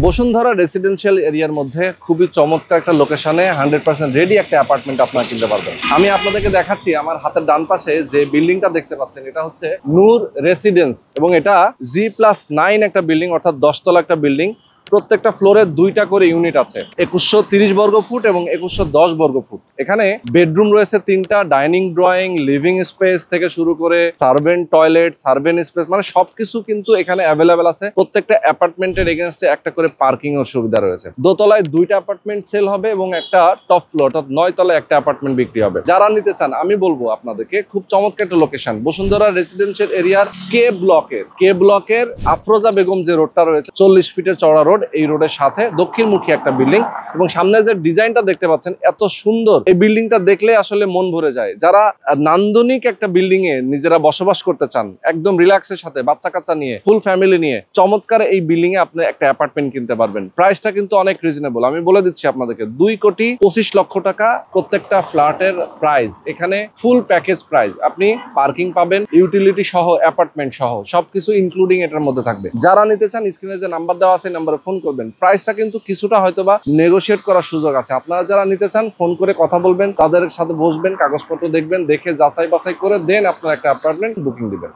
Bashundhara residential এরিয়ার মধ্যে খুবই চমৎকার একটা লোকেশনে 100% রেডি একটা অ্যাপার্টমেন্ট আপনারা কিনতে পারবেন। আমি আপনাদেরকে দেখাচ্ছি আমার হাতের ডান পাশে যে বিল্ডিংটা দেখতে পাচ্ছেন, এটা হচ্ছে নূর রেসিডেন্স এবং এটা G+9 একটা বিল্ডিং, অর্থাৎ 10 তলা একটা বিল্ডিং। প্রত্যেকটা ফ্লোরে 2টা করে ইউনিট আছে, 2130 বর্গ ফুট এবং 2110 বর্গ ফুট। এখানে বেডরুম রয়েছে 3টা, ডাইনিং ড্রয়িং লিভিং স্পেস থেকে শুরু করে সার্ভেন্ট টয়লেট, সার্ভেন্ট স্পেস, মানে সবকিছু কিন্তু এখানে অ্যাভেলেবেল আছে। প্রত্যেকটা অ্যাপার্টমেন্টের এগেনস্টে একটা করে পার্কিং এর সুবিধা রয়েছে। দোতলায় 2টা অ্যাপার্টমেন্ট সেল হবে এবং একটা টপ ফ্লোর অর্থাৎ 9 তলায় একটা অ্যাপার্টমেন্ট বিক্রি হবে। যারা নিতে চান আমি বলবো আপনাদেরকে, খুব চমৎকার একটা লোকেশন বসুন্ধরা রেসিডেন্সিয়াল এরিয়ার কে ব্লকের আফরোজা বেগম যে রোডটা রয়েছে, 40 ফিটের চওড়া রোড, এই রোডের সাথে দক্ষিণমুখী একটা বিল্ডিং এবং সামনে যে ডিজাইনটা দেখতে পাচ্ছেন এত সুন্দর, এই বিল্ডিংটা দেখলে আসলে মন ভরে যায়। যারা নান্দনিক একটা বিল্ডিং এ নিজেরা বসবাস করতে চান, একদম রিল্যাক্সের সাথে বাচ্চা কাচ্চা নিয়ে, ফুল ফ্যামিলি নিয়ে, চমৎকার এই বিল্ডিং এ আপনি একটা অ্যাপার্টমেন্ট কিনতে পারবেন। প্রাইসটা কিন্তু অনেক রিজনেবল। আমি বলে দিচ্ছি আপনাদেরকে, 2,25,00,000 টাকা প্রত্যেকটা ফ্ল্যাটের প্রাইস। এখানে ফুল প্যাকেজ প্রাইস, আপনি পার্কিং পাবেন, ইউটিলিটি সহ, অ্যাপার্টমেন্ট সহ সবকিছু ইনক্লুডিং এটার মধ্যে থাকবে। যারা নিতে চান স্ক্রিনে যে নাম্বার দেওয়া আছে নাম্বারে ফোন করবেন। প্রাইসটা কিন্তু কিছুটা হয়তোবা নেগোশিয়েট করার সুযোগ আছে। আপনারা যারা নিতে চান ফোন করে কথা বলবেন, তাদের সাথে বসবেন, কাগজপত্র দেখবেন, দেখে যাচাই বাছাই করে দেন আপনারা একটা অ্যাপার্টমেন্ট বুকিং দিবেন।